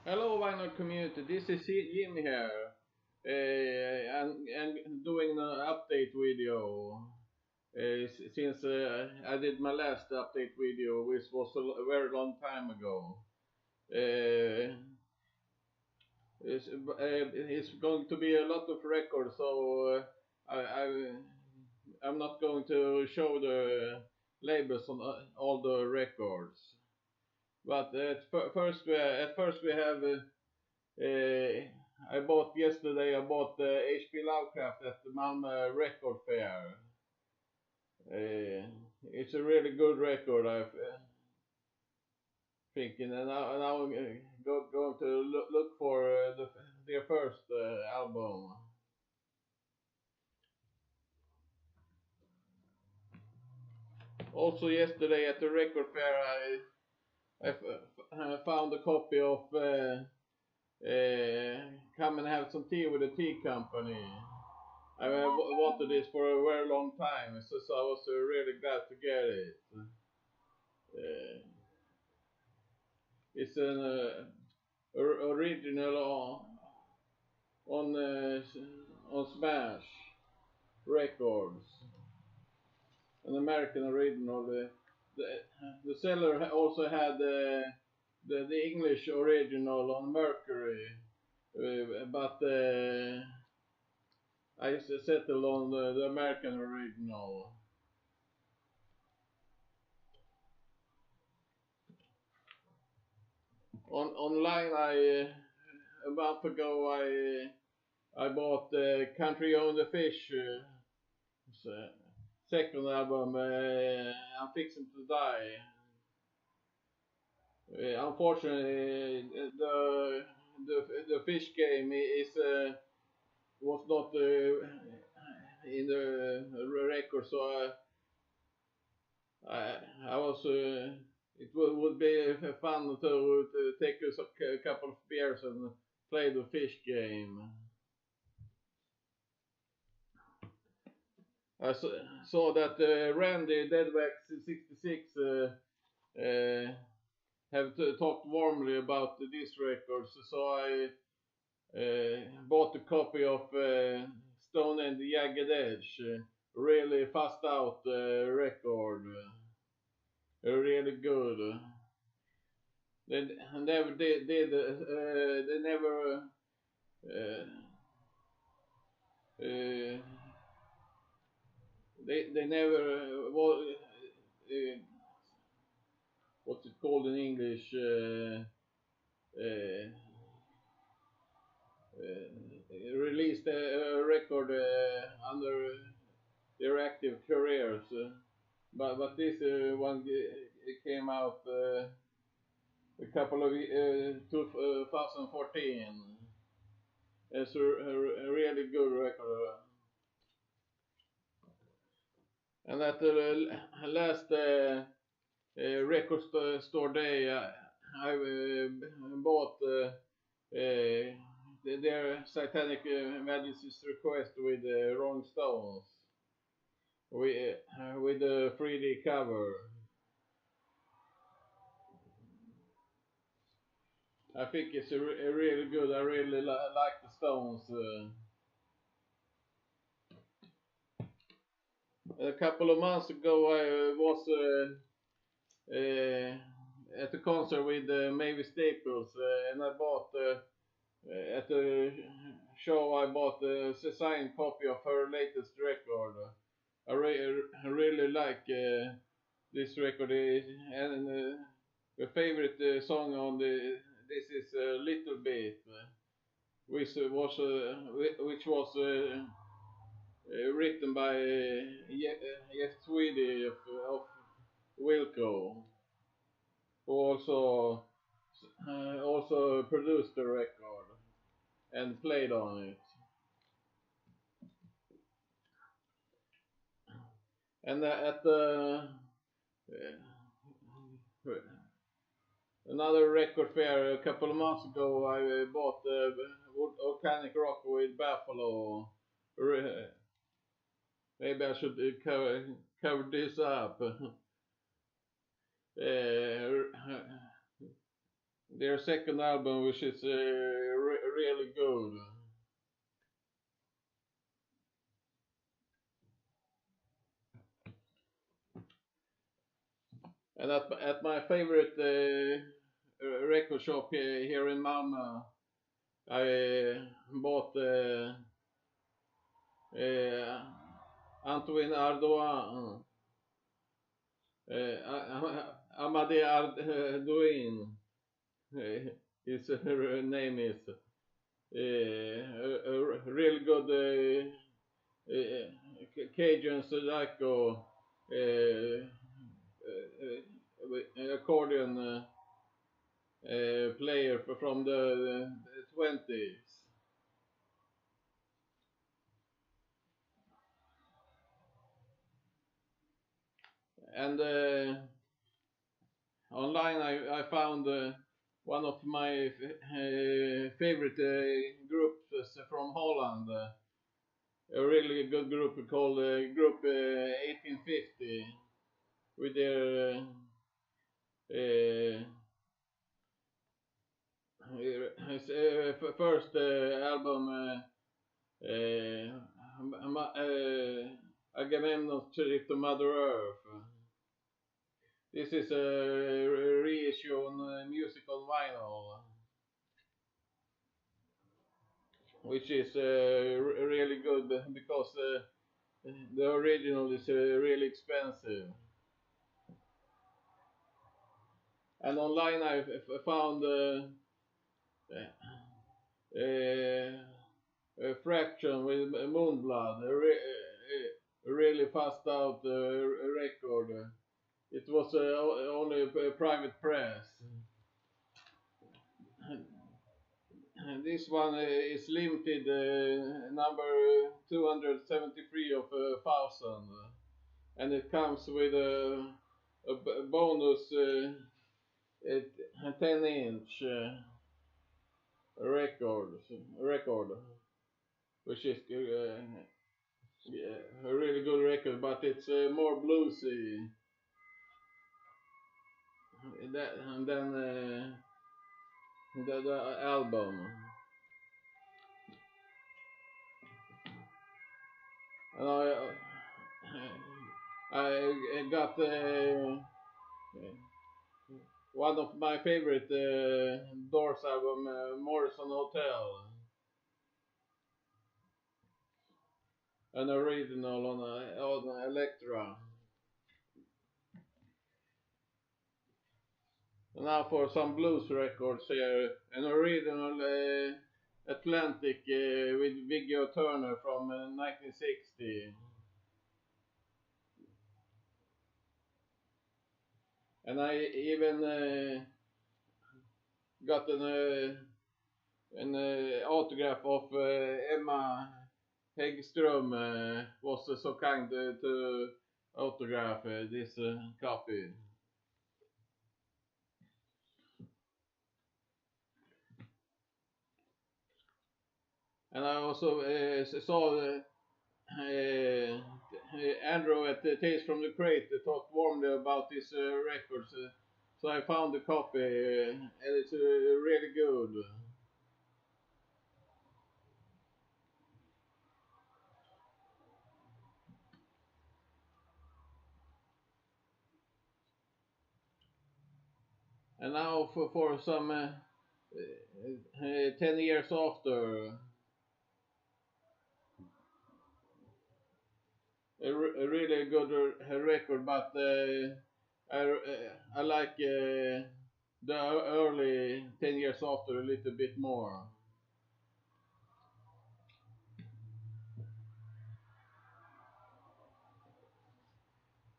Hello, vinyl community. This is Jim here, and doing an update video. Since I did my last update video, which was a very long time ago. Uh, it's going to be a lot of records, so I'm not going to show the labels on all the records. But at first we have. I bought yesterday. I bought H.P. Lovecraft at the Malmö Record Fair. It's a really good record, I think, and now I'm going to look for their first album. Also, yesterday at the record fair, I found a copy of "Come and Have Some Tea with the Tea Company." I wanted this for a very long time, so I was really glad to get it. Uh, it's an original on Smash Records, an American original. The, the seller also had the English original on Mercury, but I settled on the American original. Online, a month ago I bought Country on the Fish second album. I'm Fixing to Die. Unfortunately, the Fish game is was not in the record, so I was. It would be fun to take a couple of beers and play the Fish game. I saw that Randy Deadwax 66 have talked warmly about this record, so I bought a copy of Stone and the Jagged Edge. Really fast out record, really good. They never they never uh, uh, they never what's it called in English? Uh, Released a record under their active careers, but this one came out a couple of 2014. It's a really good record. And at the last record store day, I bought their Satanic Majesty's Request with Rolling Stones with the 3D cover. I think it's really good. I really like the Stones. A couple of months ago, I was at the concert with Mavis Staples, and I bought at the show. I bought a signed copy of her latest record. I really like this record, and the favorite song on this is "Little Bit," which was written by Jeff Tweedy of Wilco, who also produced the record and played on it. And at the another record fair a couple of months ago, I bought Volcanic Rock with Buffalo. Maybe I should cover this up. their second album, which is really good. And at my favorite record shop here in Malmö, I bought Antoine Ardoin, Amadé Ardoin, his name is. A real good Cajun Sudaco accordion player from the 20s. And online I found one of my favorite groups from Holland. A really good group called Group 1850 with their first album Agamemnon's Trip to Mother Earth. This is a reissue on musical vinyl, which is really good because the original is really expensive. And online I found a Fraction with Moonblood, a really fast out record. It was only a private press. This one is limited, number 273 of 1,000, and it comes with a bonus 10-inch record, which is a really good record, but it's more bluesy than the album. And I got one of my favorite Doors album, Morrison Hotel, an original on Elektra. And now for some blues records here, an original Atlantic with Viggo Turner from 1960. And I even got an autograph of Emma Häggström, was so kind to autograph this copy. And I also saw Andrew at Tales from the Crate talked warmly about this record, so I found the copy, and it's really good. And now for some 10 years after, a really good record, but I like the early 10 years after a little bit more.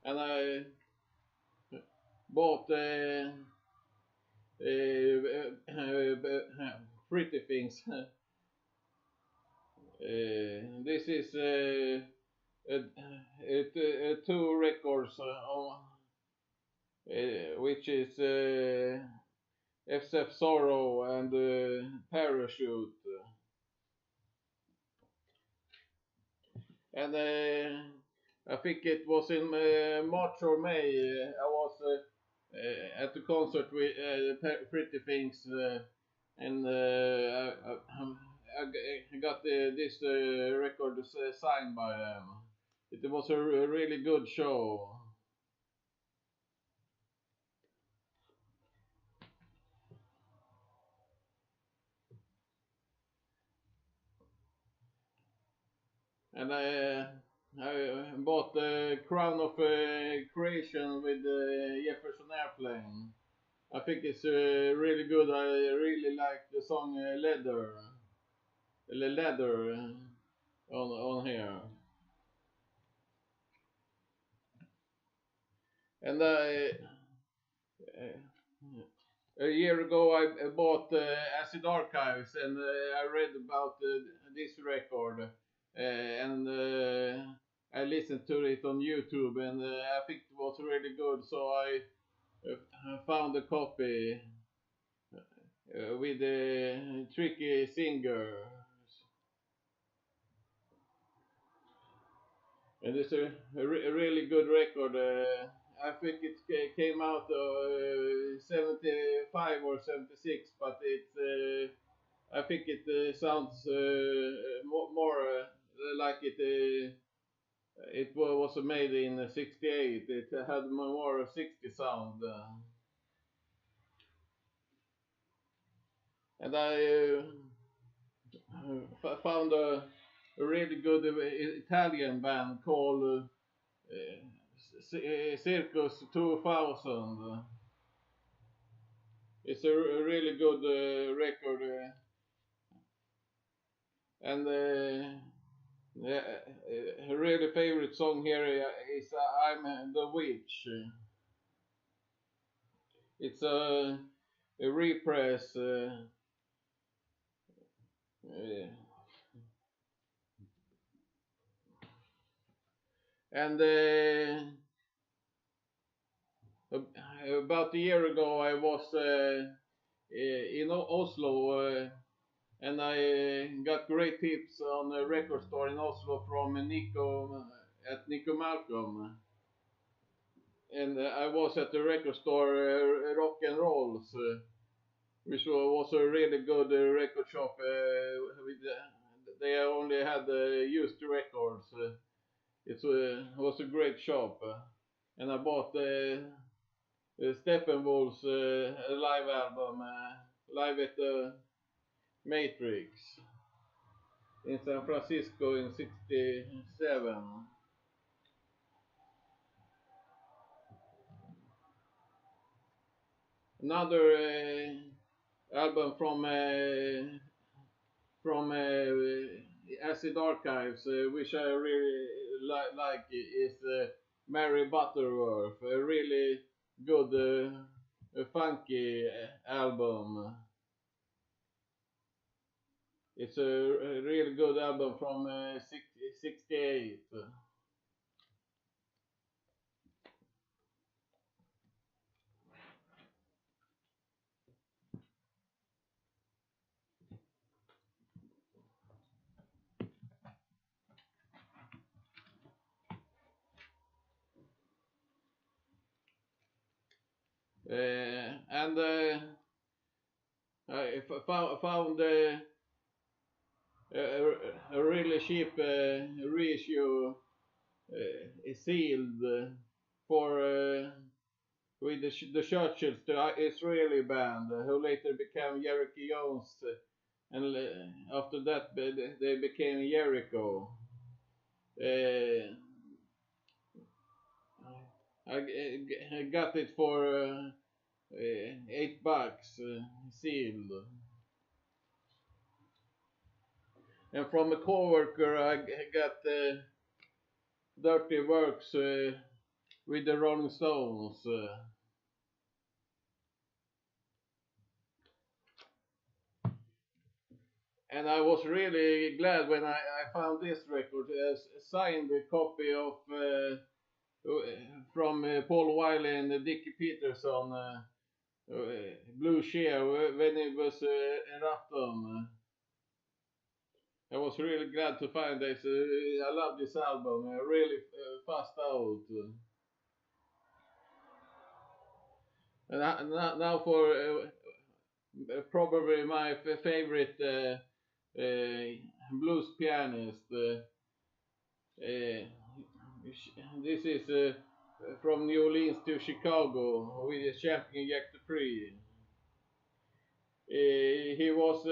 And I bought Pretty Things. This is two records, which is FSF Sorrow and Parachute. And I think it was in March or May, I was at the concert with Pretty Things, and I got this record signed by them. It was a really good show. And I bought the Crown of Creation with Jefferson Airplane. I think it's really good. I really like the song Leather on here. And a year ago I bought Acid Archives, and I read about this record, and I listened to it on YouTube, and I think it was really good. So I found a copy with the Tricky Singer, and it's a really good record. I think it came out 75 or 76, but I think it sounds more like it was made in '68. It had more 60 sound, and I found a really good Italian band called Circus 2000. It's a really good record, and yeah, a really favorite song here is "I'm the Witch." It's a repress, and about a year ago I was in Oslo, and I got great tips on a record store in Oslo from Nico at Nico Malcolm. And I was at the record store Rock and Rolls, which was a really good record shop. They only had used records. It was a great shop, and I bought Steppenwolf's live album, Live at the Matrix, in San Francisco in '67. Another album from Acid Archives, which I really like, is Mary Butterworth, a really good, funky album. It's a really good album from '68. And I found a really cheap reissue sealed for with the Churchills, the Israeli band, who later became Jericho Jones, and after that they became Jericho. I got it for $8 sealed. And from a coworker, I got Dirty Works with the Rolling Stones. And I was really glad when I found this record, a signed copy of from Paul Wiley and Dickie Peterson, Blue Cheer, when it was Ratton. I was really glad to find this. I love this album. Really fast out. Now for probably my favorite blues pianist. This is from New Orleans to Chicago with champion Jack Dupree. He was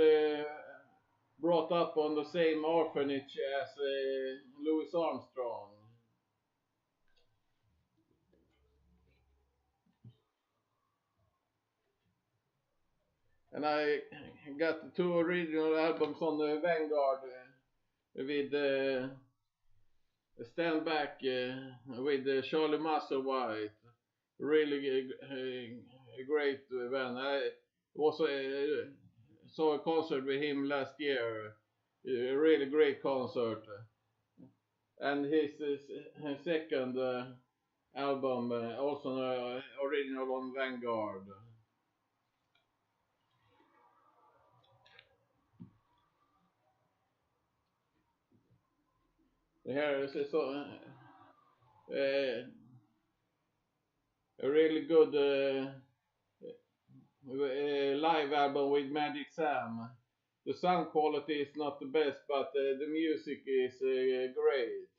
brought up on the same orphanage as Louis Armstrong. And I got the two original albums on the Vanguard with Stand Back with Charlie Musselwhite. Really a great band. I also saw a concert with him last year. A really great concert. And his second album, also original on Vanguard. Here is a really good live album with Magic Sam. The sound quality is not the best, but the music is great.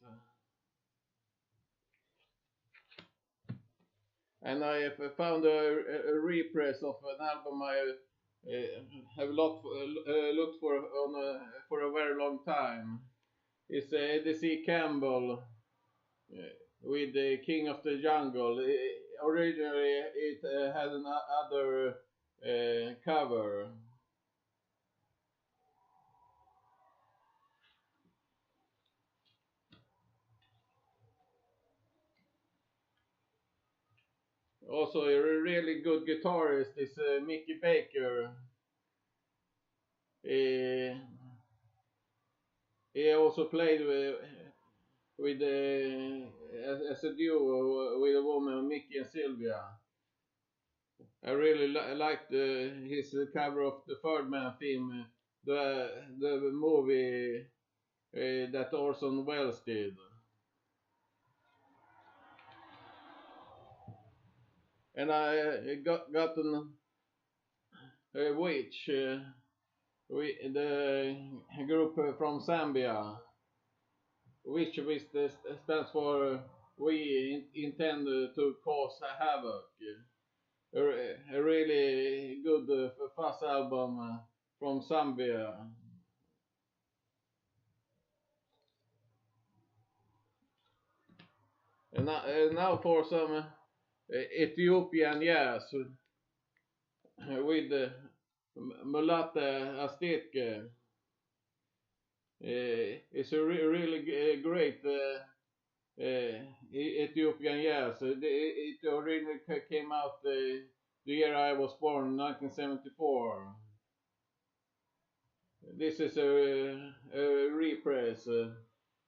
And I have found a repress of an album I have looked for a very long time. It's Eddie C. Campbell with the King of the Jungle. Originally, it had another cover. Also, a really good guitarist is Mickey Baker. He also played with as a duo with a woman, Mickey and Sylvia. I really liked his cover of the Third Man theme, the movie that Orson Welles did. And I gotten which the group from Zambia, which stands for We Intend to Cause Havoc. A really good fuzz album from Zambia. And now for some Ethiopian jazz with Mulate Astatke. It's a really great Ethiopian jazz. It originally came out the year I was born, 1974. This is a repress.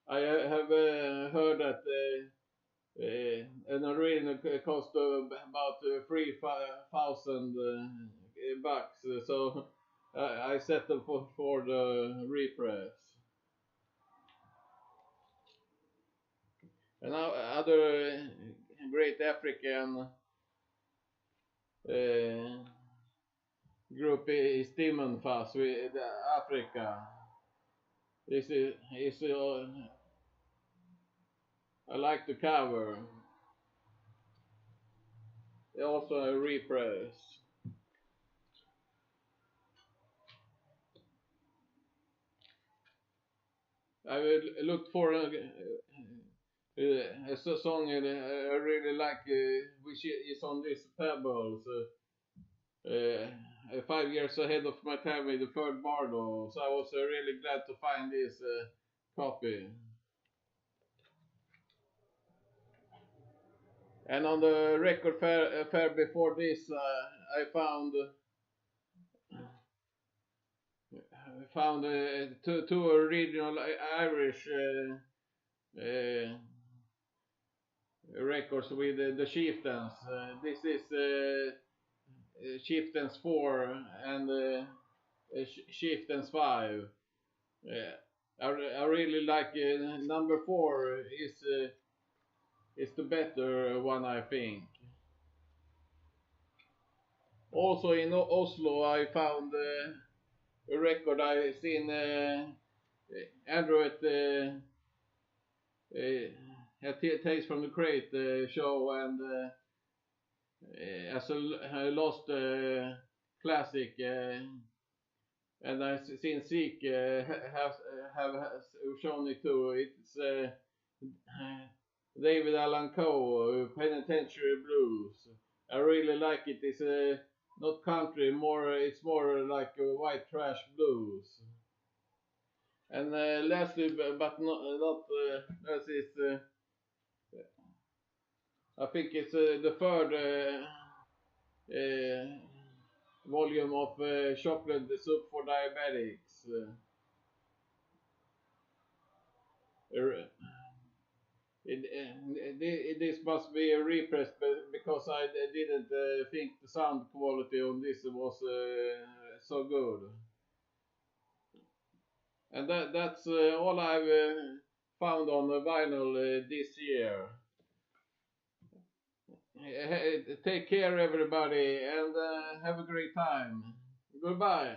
I have heard that an original cost about 3,000 bucks, so I settled for the repress. And now other great African group is Demon Fuzz with Africa. This is I like the cover. Also a repress. I will look for a song I really like, which is on this Pebbles. 5 years ahead of my time with the third Bardo, so I was really glad to find this copy. And on the record fair before this, I found two original Irish records with the Chieftains. This is Chieftains 4 and Chieftains 5. I really like number 4 is the better one, I think. Also in Oslo, I found a record I seen Andrew at Tales from the Crate show, and as a lost classic, and I seen Zeke have shown it too. It's David Allan Coe, Penitentiary Blues. I really like it. It's not country, it's more like white trash blues. And lastly, but not as is, I think it's the third volume of Chocolate Soup for Diabetics. This must be a repress because I didn't think the sound quality on this was so good. And that's all I've found on the vinyl this year. Take care, everybody, and have a great time. Goodbye.